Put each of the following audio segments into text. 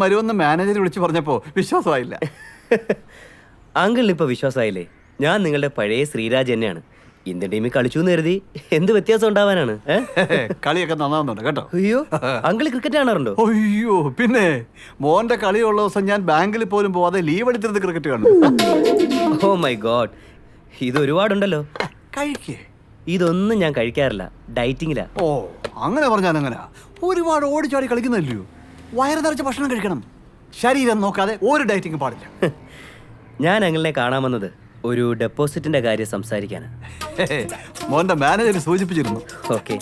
വരുമെന്ന് മാനേജർ വിളിച്ചു പറഞ്ഞപ്പോൾ വിശ്വാസമായില്ല. അങ്കിളിന് ഇപ്പോൾ വിശ്വാസമായില്ലേ? ഞാൻ നിങ്ങളുടെ പഴയ ശ്രീരാജ് തന്നെയാണ്. ഇന്ത്യൻ ടീമിൽ കളിച്ചു എന്ന് കരുതി എന്ത് വ്യത്യാസം ഉണ്ടാവാനാണ്? കളിയൊക്കെ നന്നാവുന്നുണ്ട് കേട്ടോ. അയ്യോ, അങ്കിള് ക്രിക്കറ്റ് കാണാറുണ്ടോ? അയ്യോ പിന്നെ, മോന്റെ കളിയുള്ള ദിവസം ഞാൻ ബാങ്കിൽ പോലും പോവാതെ ലീവ് എടുത്തിരുന്ന് ക്രിക്കറ്റ് കാണും. ഓ മൈ ഗോഡ്, ഇത് ഒരുപാടുണ്ടല്ലോ. കഴിക്കേ? ഇതൊന്നും ഞാൻ കഴിക്കാറില്ല, ഡയറ്റിങ്ങിലാ. ഓ അങ്ങനെ പറഞ്ഞാൽ അങ്ങനെ ഒരുപാട് ഓടിച്ചാടി കളിക്കുന്നില്ലയോ? വയറ് നിറച്ച് ഭക്ഷണം കഴിക്കണം. ശരീരം നോക്കാതെ ഒരു ഡയറ്റിങ് പാടില്ല. ഞാൻ അങ്കിളിനെ കാണാൻ വന്നത് ഒരു ഡെപ്പോസിറ്റിന്റെ കാര്യം സംസാരിക്കാനാണ്. മോന്റെ മാനേജർ സൂചിപ്പിച്ചിരുന്നു. ഓക്കെ,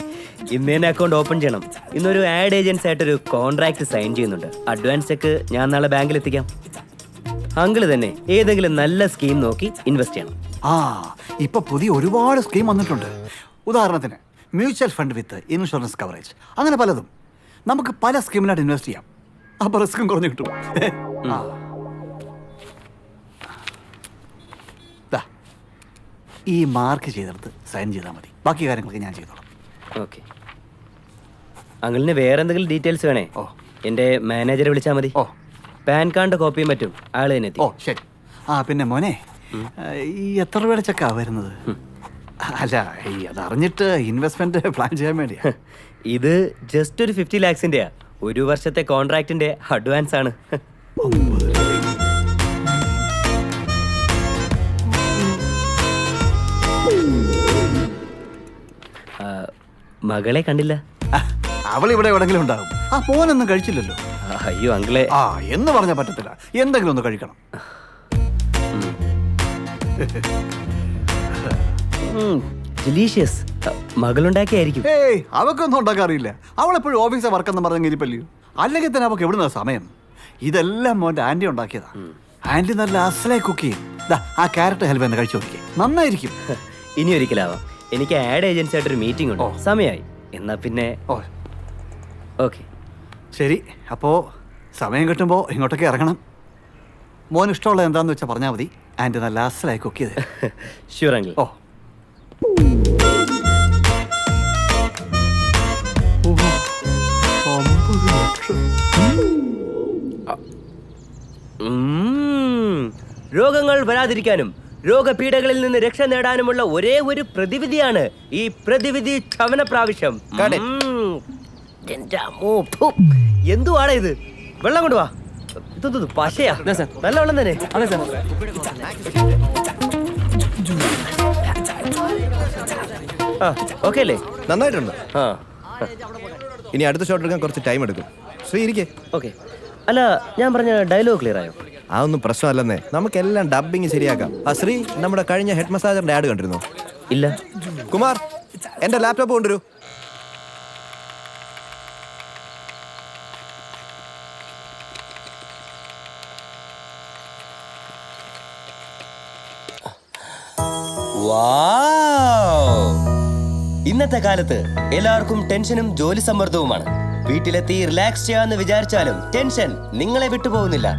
ഇന്ന് തന്നെ അക്കൗണ്ട് ഓപ്പൺ ചെയ്യണം. ഇന്നൊരു ആഡ് ഏജൻസി ആയിട്ടൊരു കോൺട്രാക്ട് സൈൻ ചെയ്യുന്നുണ്ട്. അഡ്വാൻസ് ചെക്ക് ഞാൻ നാളെ ബാങ്കിൽ എത്തിക്കാം. അങ്കിള് തന്നെ ഏതെങ്കിലും നല്ല സ്കീം നോക്കി ഇൻവെസ്റ്റ് ചെയ്യണം. ആ ഇപ്പൊ പുതിയ ഒരുപാട് സ്കീം വന്നിട്ടുണ്ട്. ഉദാഹരണത്തിന് മ്യൂച്വൽ ഫണ്ട് വിത്ത് ഇൻഷുറൻസ് കവറേജ്, അങ്ങനെ പലതും. നമുക്ക് പല സ്കീമിലായിട്ട് ഇൻവെസ്റ്റ് ചെയ്യാം. അപ്പൊ റിസ്ക്കും കുറഞ്ഞു കിട്ടും. ഈ മാർക്ക് ചെയ്തെടുത്ത് സൈൻ ചെയ്താൽ മതി. ബാക്കി കാര്യങ്ങളൊക്കെ ഞാൻ ചെയ്തോളാം. ഓക്കെ. അങ്കിളിന് വേറെ എന്തെങ്കിലും ഡീറ്റെയിൽസ് വേണേ? ഓ, എൻ്റെ മാനേജറെ വിളിച്ചാൽ മതി. ഓ, പാൻ കാർഡ് കോപ്പിയും പറ്റും, ആള് തന്നെ എത്തി. ഓ ശരി. ആ പിന്നെ മോനെ, ഈ എത്ര രൂപയുടെ ചെക്കാ വരുന്നത്? അല്ല, ഈ അതറിഞ്ഞിട്ട് ഇൻവെസ്റ്റ്മെന്റ് പ്ലാൻ ചെയ്യാൻ വേണ്ടിയാ. ഇത് ജസ്റ്റ് ഒരു 50 lakhs-ൻ്റെയാ. ഒരു വർഷത്തെ കോൺട്രാക്റ്റിന്റെ അഡ്വാൻസ് ആണ്. മകളെ കണ്ടില്ല? അവൾ ഇവിടെ എവിടെങ്കിലും ഉണ്ടാകും. ആ മോനൊന്നും കഴിച്ചില്ലല്ലോ. അയ്യോ അങ്കിളെ, ആ എന്ന് പറഞ്ഞാൽ പറ്റത്തില്ല. എന്തെങ്കിലും ഒന്ന് കഴിക്കണം. ഡെലീഷ്യസ്. മകളുണ്ടാക്കിയായിരിക്കും. ഏയ് അവക്കൊന്നും ഉണ്ടാക്കാറിയില്ല. അവളെപ്പോഴും ഓഫീസിലെ വർക്കെന്ന് പറഞ്ഞ ഇരിപ്പല്ലയോ. അല്ലെങ്കിൽ തന്നെ അവൾക്ക് എവിടുന്ന സമയം? ഇതെല്ലാം മോന്റെ ആന്റി ഉണ്ടാക്കിയതാ. ആന്റി നല്ല അസലായി കുക്ക് ചെയ്യും. ആ ക്യാരറ്റ് ഹൽവ എന്ന് കഴിച്ചു നോക്കിയേ, നന്നായിരിക്കും. ഇനി ഒരിക്കലാവാം. എനിക്ക് ആഡ് ഏജൻസി ആയിട്ടൊരു മീറ്റിംഗ് ഉണ്ട്. സമയമായി. എന്നാ പിന്നെ ഓക്കെ ശരി. അപ്പോൾ സമയം കിട്ടുമ്പോൾ ഇങ്ങോട്ടൊക്കെ ഇറങ്ങണം. മോൻ ഇഷ്ടമുള്ളത് എന്താണെന്ന് വെച്ചാൽ പറഞ്ഞാൽ മതി. ആൻറ്റി നല്ല അസലായി കുക്ക് ചെയ്ത്. Sure uncle. ഓ രോഗങ്ങൾ വരാതിരിക്കാനും രോഗപീഠകളിൽ നിന്ന് രക്ഷ നേടാനുമുള്ള ഒരേ ഒരു പ്രതിവിധിയാണ് ഈ പ്രതിവിധി ചവന പ്രാവശ്യം. എന്തുവാണ് ഇത്? വെള്ളം കൊണ്ടുവാ. ഇതൊന്നും പശയാ? നല്ല വെള്ളം തന്നെ. ഓക്കെ അല്ലേ? നന്നായിട്ടുണ്ട്. ആ ഇനി അടുത്ത ഷോട്ട് എടുക്കാൻ കുറച്ച് ടൈം എടുക്കും. ശ്രീ ഇരിക്കേ. ഓക്കെ. അല്ല, ഞാൻ പറഞ്ഞ ഡയലോഗ് ക്ലിയർ ആയോ? അതൊന്നും പ്രശ്നമല്ലെന്നേ, നമുക്കെല്ലാം ഡബിങ് ശരിയാക്കാം. ആ ശ്രീ, നമ്മുടെ കഴിഞ്ഞ ഹെഡ് മസാജറിന്റെ ആഡ് കണ്ടിരുന്നോ? ഇല്ല. കുമാർ, എന്റെ ലാപ്ടോപ്പ് കൊണ്ടുവരൂ. ഇന്നത്തെ കാലത്ത് എല്ലാവർക്കും ടെൻഷനും ജോലി സമ്മർദ്ദവുമാണ്. വീട്ടിലെത്തി റിലാക്സ് ചെയ്യാന്ന് വിചാരിച്ചാലും ടെൻഷൻ നിങ്ങളെ വിട്ടുപോകുന്നില്ല.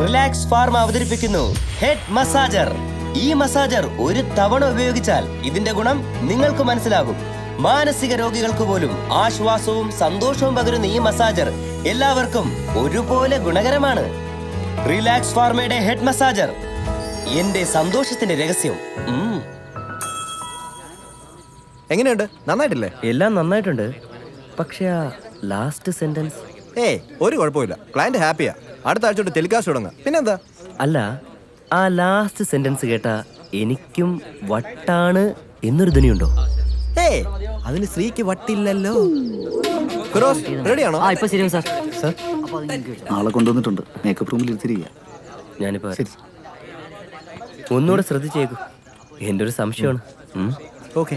റിലാക്സ് ഫാർമ അവതരിപ്പിക്കുന്നു ഹെഡ് മസാജർ. ഈ മസാജർ ഒരു തവണ ഉപയോഗിച്ചാൽ ഇതിന്റെ ഗുണം നിങ്ങൾക്ക് മനസ്സിലാകും. മാനസിക രോഗികൾക്ക് പോലും ആശ്വാസവും സന്തോഷവും പകരുന്ന ഈ മസാജർ എല്ലാവർക്കും ഒരുപോലെ ഗുണകരമാണ്. റിലാക്സ് ഫാർമയുടെ ഹെഡ് മസാജർ, എന്റെ സന്തോഷത്തിന്റെ രഹസ്യം. എങ്ങനെയുണ്ട്? നന്നായിട്ടില്ലേ? എല്ലാം നന്നായിട്ടുണ്ട്. പക്ഷെ ആ ലാസ്റ്റ് സെന്റൻസ് ഒരു കുഴപ്പമില്ല. ക്ലയന്റ് ഹാപ്പിയാ. അടുത്ത ആഴ്ച തൊട്ട് ടെലികാസ്റ്റ് തുടങ്ങാം. പിന്നെന്താ? അല്ല, ആ ലാസ്റ്റ് സെന്റൻസ് കേട്ടാ എനിക്കും വട്ടാണ് എന്നൊരു ധ്വനിയുണ്ടോ? അതിന് സ്ത്രീക്ക് വട്ടില്ലല്ലോ. റെഡിയാണോ? ഇപ്പൊ ശരിയാവും സാർ. സാർ, ആളെ കൊണ്ടുവന്നിട്ടുണ്ട്. മേക്കപ്പ് റൂമിൽ ഇരുത്തിരിക്കുക. ഞാനിപ്പോ ഒന്നുകൂടെ ശ്രദ്ധിച്ചേക്കൂ. എൻ്റെ ഒരു സംശയമാണ്. ഓക്കെ.